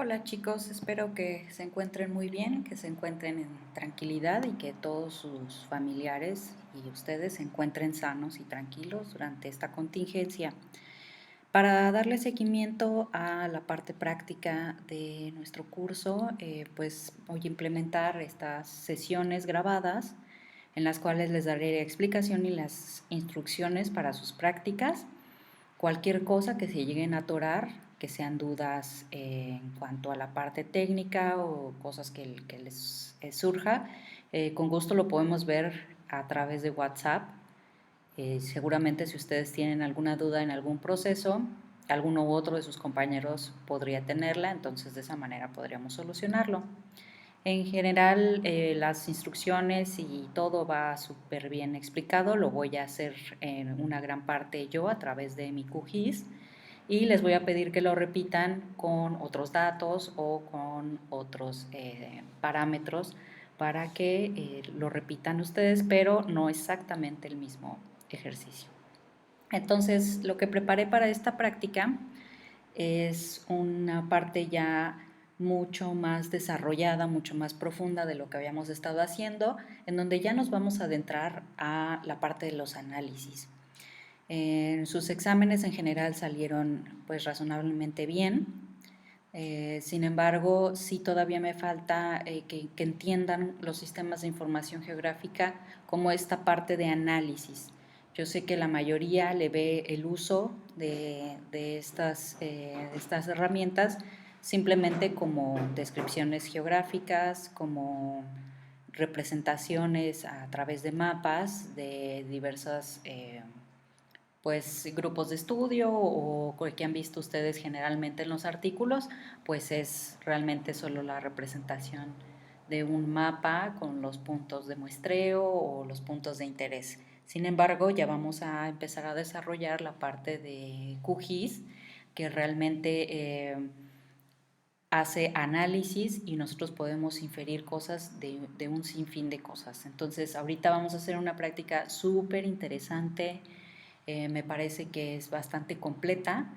Hola chicos, espero que se encuentren muy bien, que se encuentren en tranquilidad y que todos sus familiares y ustedes se encuentren sanos y tranquilos durante esta contingencia. Para darle seguimiento a la parte práctica de nuestro curso, pues voy a implementar estas sesiones grabadas en las cuales les daré la explicación y las instrucciones para sus prácticas. Cualquier cosa que se lleguen a atorar, que sean dudas en cuanto a la parte técnica o cosas que les surja, con gusto lo podemos ver a través de WhatsApp. Seguramente si ustedes tienen alguna duda en algún proceso, alguno u otro de sus compañeros podría tenerla, entonces de esa manera podríamos solucionarlo. En general, las instrucciones y todo va súper bien explicado. Lo voy a hacer en una gran parte yo a través de mi QGIS y les voy a pedir que lo repitan con otros datos o con otros parámetros para que lo repitan ustedes, pero no exactamente el mismo ejercicio. Entonces, lo que preparé para esta práctica es una parte ya mucho más desarrollada, mucho más profunda de lo que habíamos estado haciendo, en donde ya nos vamos a adentrar a la parte de los análisis. Sus exámenes en general salieron pues razonablemente bien. Sin embargo, sí todavía me falta que entiendan los sistemas de información geográfica como esta parte de análisis. Yo sé que la mayoría le ve el uso de estas herramientas simplemente como descripciones geográficas, como representaciones a través de mapas de diversas pues grupos de estudio o que han visto ustedes generalmente en los artículos, pues es realmente solo la representación de un mapa con los puntos de muestreo o los puntos de interés. Sin embargo, ya vamos a empezar a desarrollar la parte de QGIS, que realmente hace análisis y nosotros podemos inferir cosas de un sinfín de cosas. Entonces, ahorita vamos a hacer una práctica súper interesante. Me parece que es bastante completa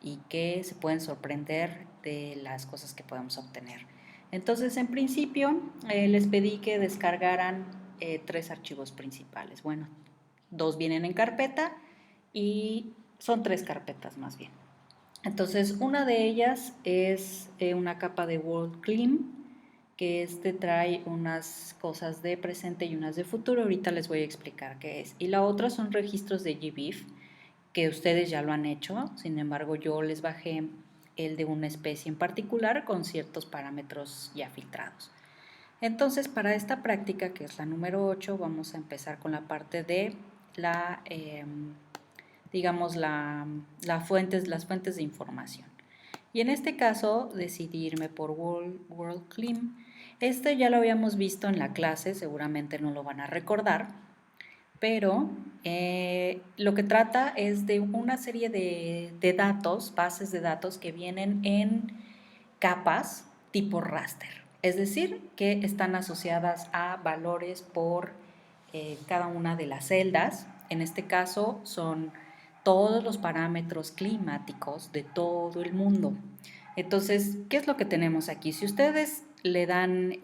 y que se pueden sorprender de las cosas que podemos obtener. Entonces, en principio, les pedí que descargaran 3 archivos principales. Bueno, 2 vienen en carpeta y son 3 carpetas más bien. Entonces, una de ellas es una capa de WorldClim, que trae unas cosas de presente y unas de futuro. Ahorita les voy a explicar qué es. Y la otra son registros de GBIF, que ustedes ya lo han hecho. Sin embargo, yo les bajé el de una especie en particular con ciertos parámetros ya filtrados. Entonces, para esta práctica, que es la número 8, vamos a empezar con la parte de la digamos, las fuentes de información. Y en este caso decidí irme por WorldClim. Este ya lo habíamos visto en la clase, seguramente no lo van a recordar, pero lo que trata es de una serie de datos, bases de datos que vienen en capas tipo raster, es decir, que están asociadas a valores por cada una de las celdas. En este caso son todos los parámetros climáticos de todo el mundo. Entonces, ¿qué es lo que tenemos aquí? Si ustedes le dan,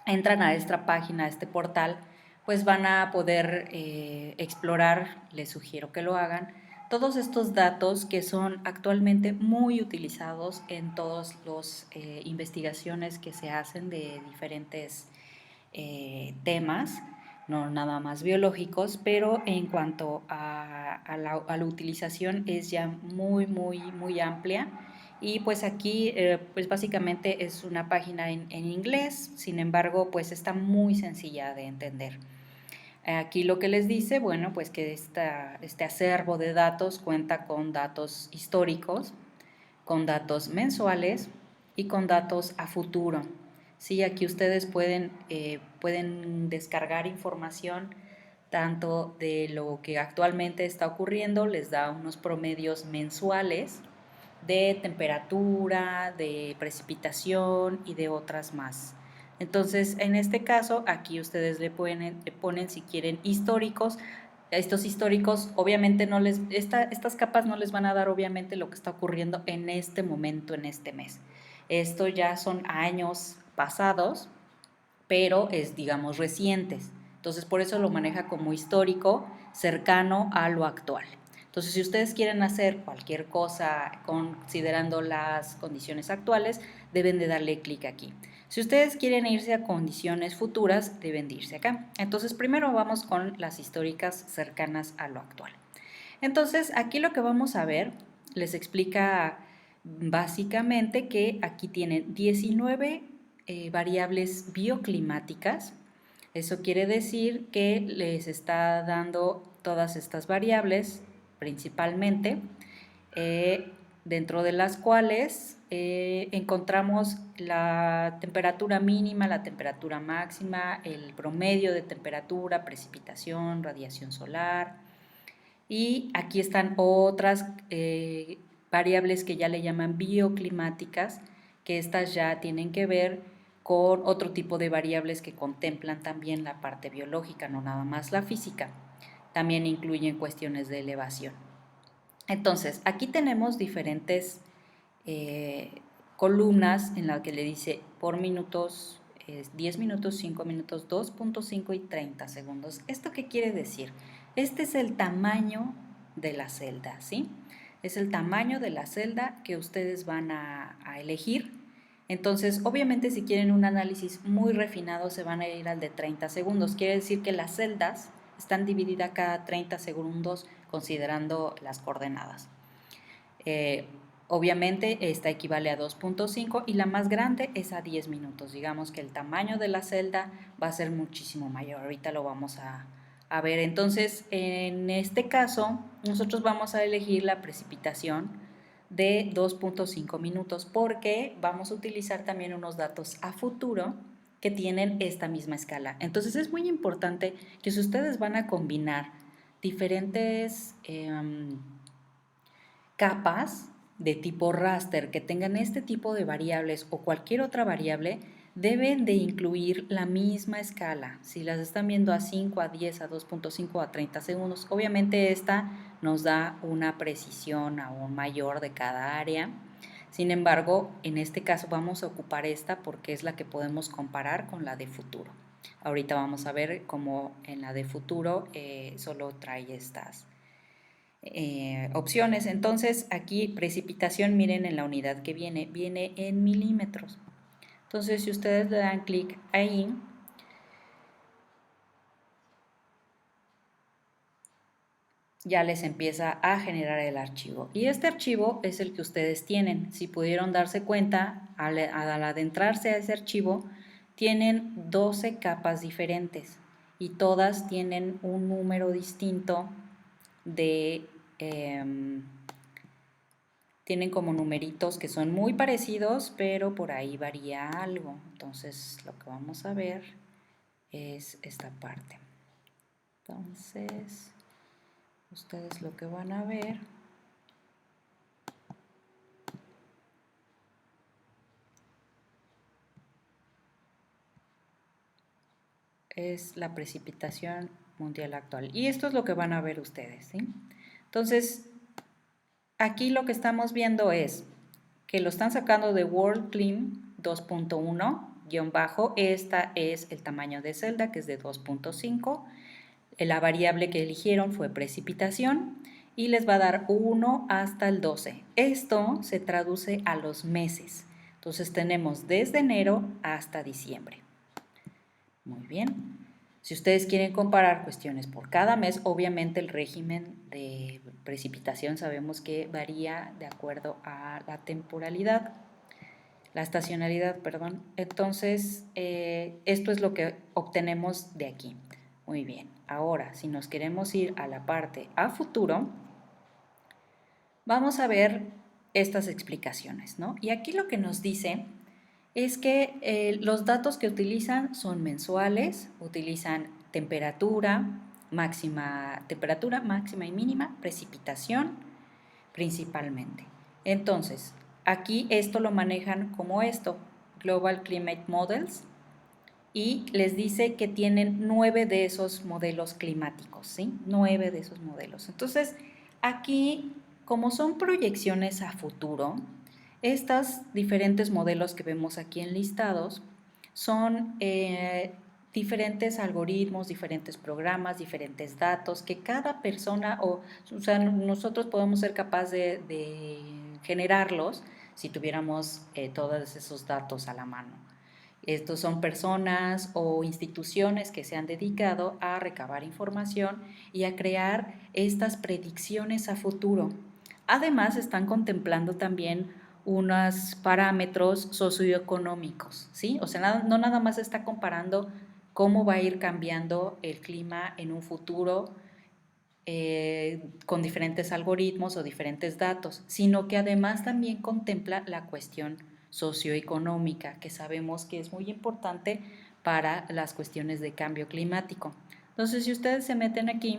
entran a esta página, a este portal, pues van a poder explorar, les sugiero que lo hagan, todos estos datos que son actualmente muy utilizados en todas las investigaciones que se hacen de diferentes temas, no nada más biológicos, pero en cuanto a la utilización es ya muy amplia. Y pues aquí, pues básicamente es una página en inglés, sin embargo, pues está muy sencilla de entender. Aquí lo que les dice, bueno, pues que este acervo de datos cuenta con datos históricos, con datos mensuales y con datos a futuro. Sí, aquí ustedes pueden descargar información tanto de lo que actualmente está ocurriendo, les da unos promedios mensuales de temperatura, de precipitación y de otras más. Entonces, en este caso, aquí ustedes le ponen si quieren históricos. Estos históricos, obviamente, estas capas no les van a dar, obviamente, lo que está ocurriendo en este momento, en este mes. Esto ya son años pasados, pero es, digamos, recientes. Entonces, por eso lo maneja como histórico, cercano a lo actual. Entonces, si ustedes quieren hacer cualquier cosa considerando las condiciones actuales, deben de darle clic aquí. Si ustedes quieren irse a condiciones futuras, deben de irse acá. Entonces, primero vamos con las históricas cercanas a lo actual. Entonces, aquí lo que vamos a ver les explica básicamente que aquí tienen 19 variables bioclimáticas. Eso quiere decir que les está dando todas estas variables principalmente, dentro de las cuales encontramos la temperatura mínima, la temperatura máxima, el promedio de temperatura, precipitación, radiación solar. Y aquí están otras variables que ya le llaman bioclimáticas, que estas ya tienen que ver con otro tipo de variables que contemplan también la parte biológica, no nada más la física. También incluyen cuestiones de elevación. Entonces, aquí tenemos diferentes columnas en las que le dice por minutos, 10 minutos, 5 minutos, 2.5 y 30 segundos. ¿Esto qué quiere decir? Este es el tamaño de la celda, ¿sí? Es el tamaño de la celda que ustedes van a elegir. Entonces, obviamente, si quieren un análisis muy refinado, se van a ir al de 30 segundos. Quiere decir que las celdas están divididas cada 30 segundos considerando las coordenadas. Obviamente esta equivale a 2.5 y la más grande es a 10 minutos. Digamos que el tamaño de la celda va a ser muchísimo mayor. Ahorita lo vamos a ver. Entonces, en este caso, nosotros vamos a elegir la precipitación de 2.5 minutos porque vamos a utilizar también unos datos a futuro que tienen esta misma escala. Entonces, es muy importante que si ustedes van a combinar diferentes capas de tipo raster que tengan este tipo de variables o cualquier otra variable, deben de incluir la misma escala. Si las están viendo a 5, a 10, a 2.5, a 30 segundos, obviamente esta nos da una precisión aún mayor de cada área. Sin embargo, en este caso vamos a ocupar esta porque es la que podemos comparar con la de futuro. Ahorita vamos a ver cómo en la de futuro solo trae estas opciones. Entonces, aquí precipitación, miren en la unidad que viene en milímetros. Entonces, si ustedes le dan clic ahí, ya les empieza a generar el archivo. Y este archivo es el que ustedes tienen. Si pudieron darse cuenta, al adentrarse a ese archivo, tienen 12 capas diferentes y todas tienen un número distinto de... tienen como numeritos que son muy parecidos, pero por ahí varía algo. Entonces, lo que vamos a ver es esta parte. Entonces, ustedes lo que van a ver es la precipitación mundial actual. Y esto es lo que van a ver ustedes, ¿sí? Entonces, aquí lo que estamos viendo es que lo están sacando de WorldClim 2.1 guión bajo. Esta es el tamaño de celda, que es de 2.5. La variable que eligieron fue precipitación y les va a dar 1 hasta el 12. Esto se traduce a los meses. Entonces tenemos desde enero hasta diciembre. Muy bien. Si ustedes quieren comparar cuestiones por cada mes, obviamente el régimen de precipitación sabemos que varía de acuerdo a la temporalidad, la estacionalidad, perdón. Entonces, esto es lo que obtenemos de aquí. Muy bien. Ahora, si nos queremos ir a la parte a futuro, vamos a ver estas explicaciones, ¿no? Y aquí lo que nos dice es que los datos que utilizan son mensuales, utilizan temperatura máxima y mínima, precipitación principalmente. Entonces, aquí esto lo manejan como esto, Global Climate Models, y les dice que tienen 9 de esos modelos climáticos, ¿sí? 9 de esos modelos. Entonces, aquí, como son proyecciones a futuro, Estos diferentes modelos que vemos aquí enlistados son diferentes algoritmos, diferentes programas, diferentes datos que cada persona, o sea, nosotros podemos ser capaces de generarlos si tuviéramos todos esos datos a la mano. Estos son personas o instituciones que se han dedicado a recabar información y a crear estas predicciones a futuro. Además, están contemplando también unos parámetros socioeconómicos, ¿sí? O sea, no nada más está comparando cómo va a ir cambiando el clima en un futuro con diferentes algoritmos o diferentes datos, sino que además también contempla la cuestión socioeconómica, que sabemos que es muy importante para las cuestiones de cambio climático. Entonces, si ustedes se meten aquí,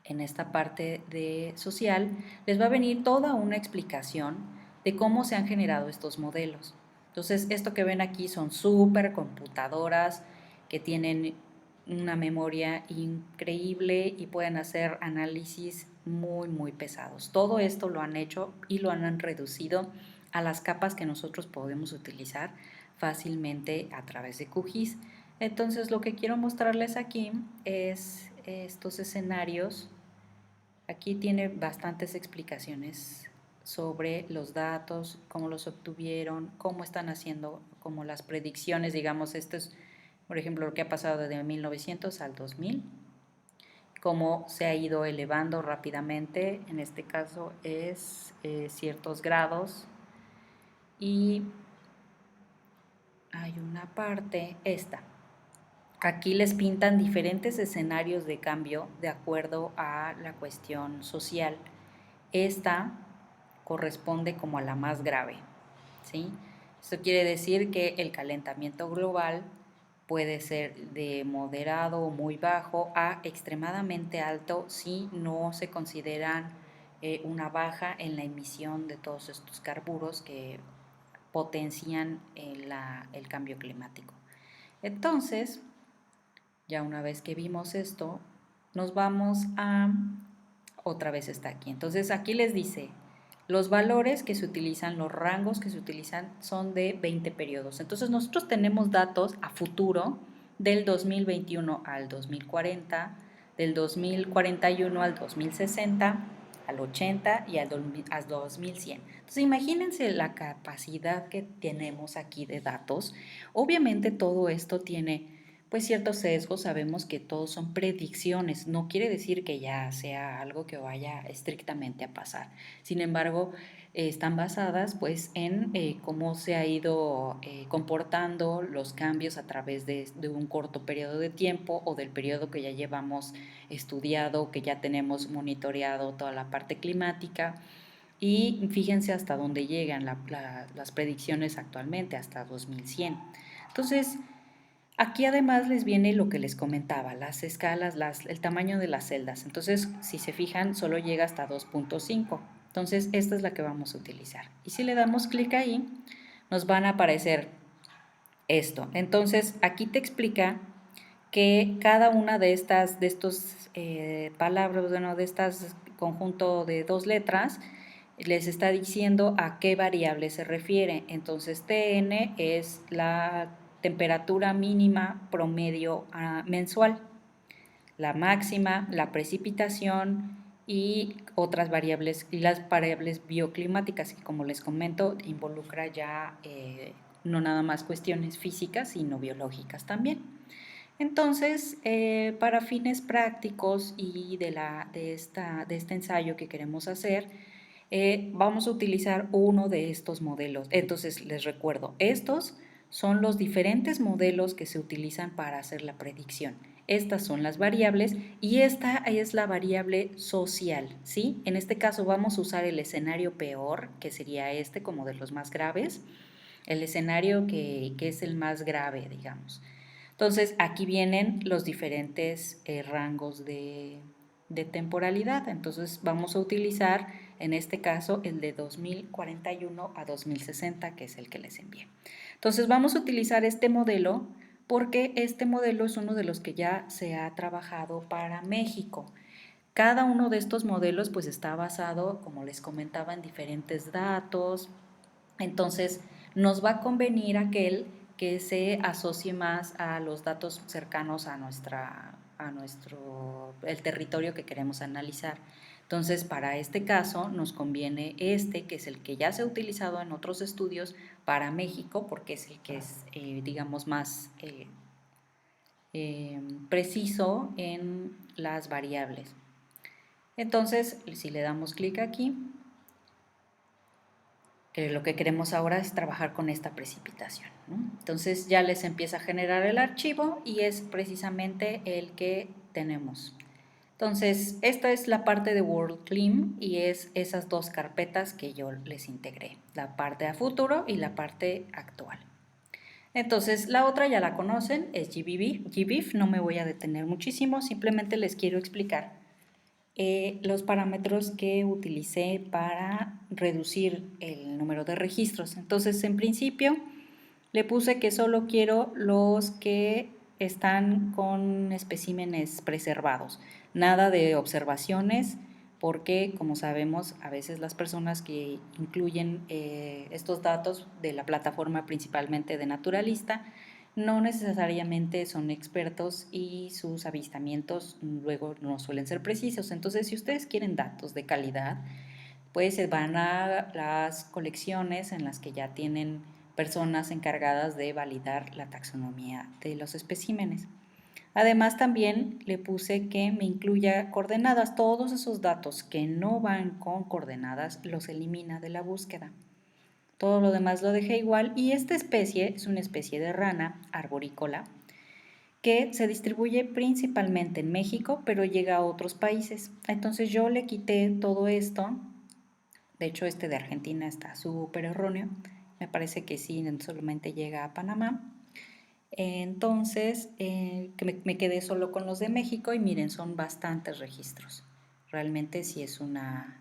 en esta parte de social, les va a venir toda una explicación de cómo se han generado estos modelos. Entonces, esto que ven aquí son supercomputadoras que tienen una memoria increíble y pueden hacer análisis muy pesados. Todo esto lo han hecho y lo han reducido a las capas que nosotros podemos utilizar fácilmente a través de QGIS. Entonces, lo que quiero mostrarles aquí es estos escenarios. Aquí tiene bastantes explicaciones sobre los datos, cómo los obtuvieron, cómo están haciendo como las predicciones, digamos, esto es, por ejemplo, lo que ha pasado desde 1900 al 2000, cómo se ha ido elevando rápidamente, en este caso es ciertos grados, y hay una parte, esta. Aquí les pintan diferentes escenarios de cambio de acuerdo a la cuestión social. Esta corresponde como a la más grave, ¿sí? Esto quiere decir que el calentamiento global puede ser de moderado o muy bajo a extremadamente alto si no se consideran una baja en la emisión de todos estos carburos que potencian el cambio climático. Entonces, ya una vez que vimos esto, nos vamos a, otra vez está aquí. Entonces aquí les dice, los valores que se utilizan, los rangos que se utilizan son de 20 periodos. Entonces nosotros tenemos datos a futuro del 2021 al 2040, del 2041 al 2060, al 80 y al 2100. Entonces imagínense la capacidad que tenemos aquí de datos. Obviamente todo esto tiene pues ciertos sesgos, sabemos que todos son predicciones, no quiere decir que ya sea algo que vaya estrictamente a pasar. Sin embargo, están basadas pues en cómo se ha ido comportando los cambios a través de un corto periodo de tiempo o del periodo que ya llevamos estudiado, que ya tenemos monitoreado toda la parte climática. Y fíjense hasta dónde llegan las predicciones actualmente, hasta 2100. Entonces, aquí además les viene lo que les comentaba, las escalas, el tamaño de las celdas. Entonces, si se fijan, solo llega hasta 2.5. Entonces, esta es la que vamos a utilizar. Y si le damos clic ahí, nos van a aparecer esto. Entonces, aquí te explica que cada una de estos palabras, bueno, de estas conjunto de dos letras, les está diciendo a qué variable se refiere. Entonces, TN es la temperatura mínima promedio mensual, la máxima, la precipitación y otras variables, y las variables bioclimáticas, que como les comento, involucra ya no nada más cuestiones físicas, sino biológicas también. Entonces, para fines prácticos y de este ensayo que queremos hacer, vamos a utilizar uno de estos modelos. Entonces, les recuerdo, estos son los diferentes modelos que se utilizan para hacer la predicción. Estas son las variables y esta es la variable social, ¿sí? En este caso vamos a usar el escenario peor, que sería este como de los más graves, el escenario que es el más grave, digamos. Entonces, aquí vienen los diferentes rangos de temporalidad. Entonces, vamos a utilizar, en este caso, el de 2041 a 2060, que es el que les envié. Entonces, vamos a utilizar este modelo porque este modelo es uno de los que ya se ha trabajado para México. Cada uno de estos modelos pues está basado, como les comentaba, en diferentes datos, Entonces, nos va a convenir aquel que se asocie más a los datos cercanos a el territorio que queremos analizar. Entonces, para este caso, nos conviene este, que es el que ya se ha utilizado en otros estudios para México, porque es el que es, digamos, más preciso en las variables. Entonces, si le damos clic aquí, que lo que queremos ahora es trabajar con esta precipitación, ¿no? Entonces ya les empieza a generar el archivo y es precisamente el que tenemos. Entonces, esta es la parte de WorldClim y es esas dos carpetas que yo les integré, la parte a futuro y la parte actual. Entonces, la otra ya la conocen, es GBIF, no me voy a detener muchísimo, simplemente les quiero explicar los parámetros que utilicé para reducir el número de registros. Entonces, en principio, le puse que solo quiero los que están con especímenes preservados, nada de observaciones, porque como sabemos, a veces las personas que incluyen estos datos de la plataforma principalmente de Naturalista, no necesariamente son expertos y sus avistamientos luego no suelen ser precisos. Entonces, si ustedes quieren datos de calidad, pues se van a las colecciones en las que ya tienen personas encargadas de validar la taxonomía de los especímenes. Además, también le puse que me incluya coordenadas. Todos esos datos que no van con coordenadas los elimina de la búsqueda. Todo lo demás lo dejé igual y esta especie es una especie de rana arborícola que se distribuye principalmente en México, pero llega a otros países. Entonces yo le quité todo esto. De hecho, este de Argentina está súper erróneo. Me parece que sí, solamente llega a Panamá. Entonces, que me quedé solo con los de México y miren, son bastantes registros. Realmente sí es una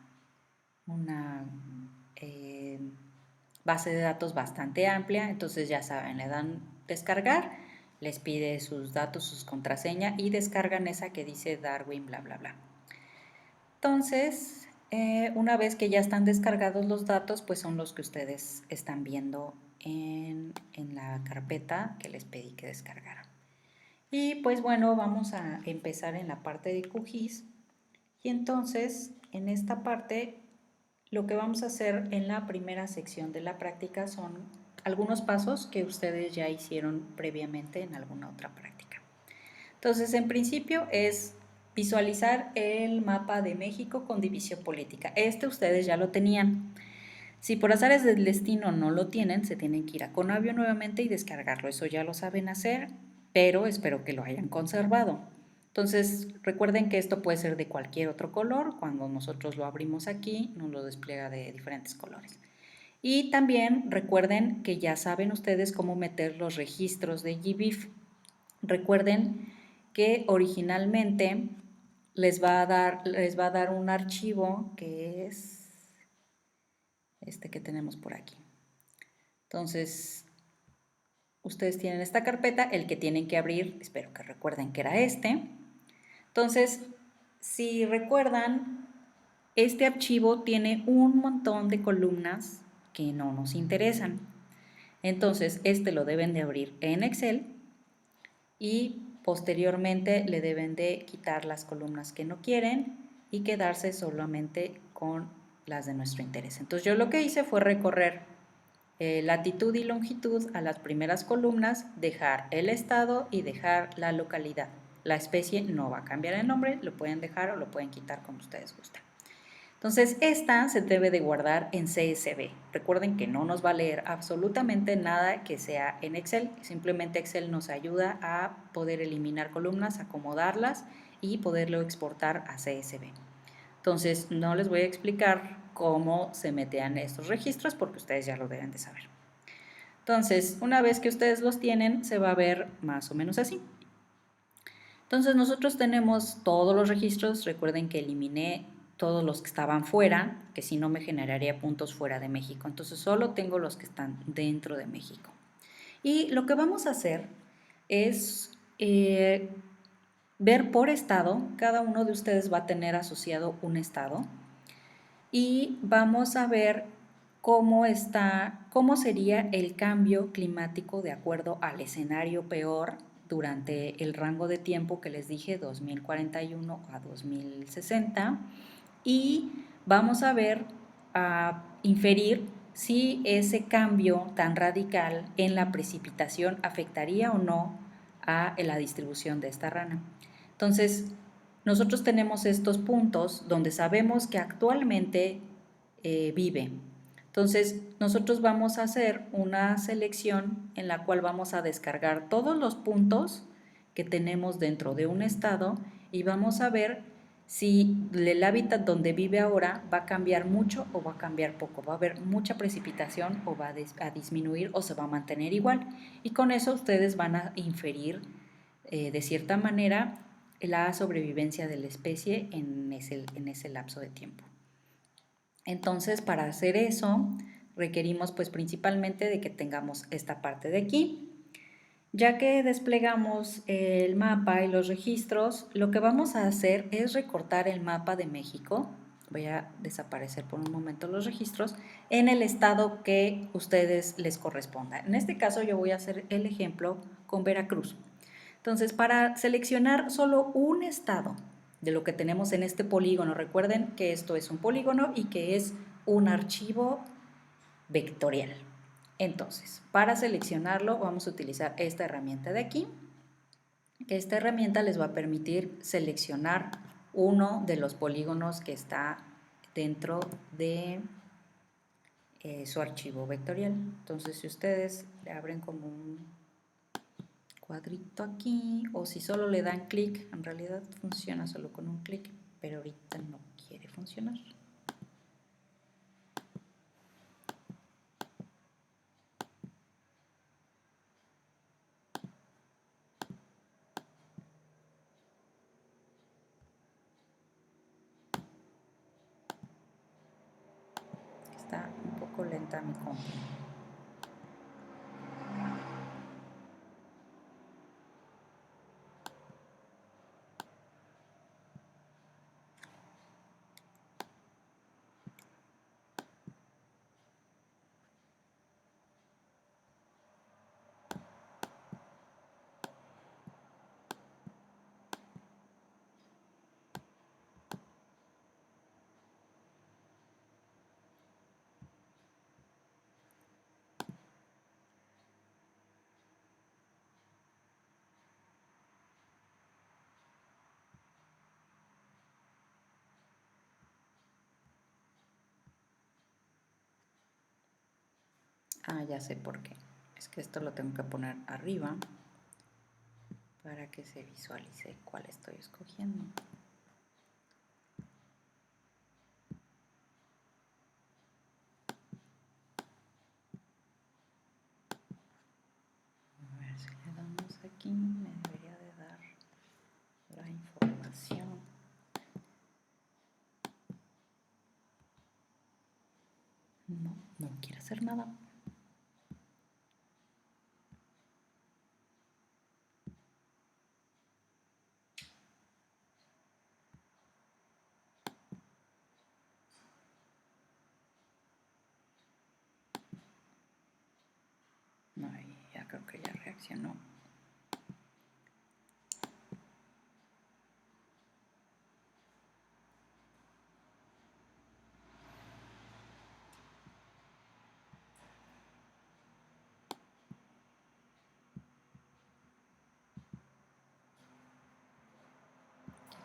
base de datos bastante amplia, entonces ya saben, le dan descargar, les pide sus datos, sus contraseñas y descargan esa que dice Darwin, bla, bla, bla. Entonces, una vez que ya están descargados los datos, pues son los que ustedes están viendo en la carpeta que les pedí que descargaran. Y pues bueno, vamos a empezar en la parte de QGIS. Y entonces, en esta parte, lo que vamos a hacer en la primera sección de la práctica son algunos pasos que ustedes ya hicieron previamente en alguna otra práctica. Entonces, en principio es visualizar el mapa de México con división política. Este ustedes ya lo tenían. Si por azares del destino no lo tienen, se tienen que ir a Conavio nuevamente y descargarlo. Eso ya lo saben hacer, pero espero que lo hayan conservado. Entonces, recuerden que esto puede ser de cualquier otro color. Cuando nosotros lo abrimos aquí, nos lo despliega de diferentes colores. Y también recuerden que ya saben ustedes cómo meter los registros de GBIF. Recuerden que originalmente les va a dar un archivo que es este que tenemos por aquí. Entonces, ustedes tienen esta carpeta, el que tienen que abrir, espero que recuerden que era este. Entonces, si recuerdan, este archivo tiene un montón de columnas que no nos interesan. Entonces, este lo deben de abrir en Excel y posteriormente le deben de quitar las columnas que no quieren y quedarse solamente con las de nuestro interés. Entonces, yo lo que hice fue recorrer latitud y longitud a las primeras columnas, dejar el estado y dejar la localidad. La especie no va a cambiar el nombre, lo pueden dejar o lo pueden quitar como ustedes gusten. Entonces, esta se debe de guardar en CSV. Recuerden que no nos va a leer absolutamente nada que sea en Excel. Simplemente Excel nos ayuda a poder eliminar columnas, acomodarlas y poderlo exportar a CSV. Entonces, no les voy a explicar cómo se metían estos registros porque ustedes ya lo deben de saber. Entonces, una vez que ustedes los tienen, se va a ver más o menos así. Entonces, nosotros tenemos todos los registros. Recuerden que eliminé todos los que estaban fuera, que si no me generaría puntos fuera de México. Entonces, solo tengo los que están dentro de México. Y lo que vamos a hacer es ver por estado. Cada uno de ustedes va a tener asociado un estado y vamos a ver cómo sería el cambio climático de acuerdo al escenario peor durante el rango de tiempo que les dije, 2041 a 2060, y vamos a ver, a inferir si ese cambio tan radical en la precipitación afectaría o no a la distribución de esta rana. Entonces, nosotros tenemos estos puntos donde sabemos que actualmente vive. Entonces, nosotros vamos a hacer una selección en la cual vamos a descargar todos los puntos que tenemos dentro de un estado y vamos a ver si el hábitat donde vive ahora va a cambiar mucho o va a cambiar poco, va a haber mucha precipitación o va a disminuir o se va a mantener igual. Y con eso ustedes van a inferir de cierta manera la sobrevivencia de la especie en ese lapso de tiempo. Entonces, para hacer eso, requerimos pues principalmente de que tengamos esta parte de aquí. Ya que desplegamos el mapa y los registros, lo que vamos a hacer es recortar el mapa de México. Voy a desaparecer por un momento los registros en el estado que ustedes les corresponda. En este caso yo voy a hacer el ejemplo con Veracruz. Entonces, para seleccionar solo un estado de lo que tenemos en este polígono, recuerden que esto es un polígono y que es un archivo vectorial. Entonces, para seleccionarlo vamos a utilizar esta herramienta de aquí. Esta herramienta les va a permitir seleccionar uno de los polígonos que está dentro de su archivo vectorial. Entonces, si ustedes le abren como un cuadrito aquí, o si solo le dan clic, en realidad funciona solo con un clic, pero ahorita no quiere funcionar. Está un poco lenta mi compu. Ah, ya sé por qué. Es que esto lo tengo que poner arriba para que se visualice cuál estoy escogiendo. A ver si le damos aquí, me debería de dar la información. No, no quiere hacer nada. No, ya creo que ya reaccionó.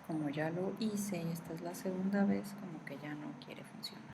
Como ya lo hice y esta es la segunda vez, como que ya no quiere funcionar.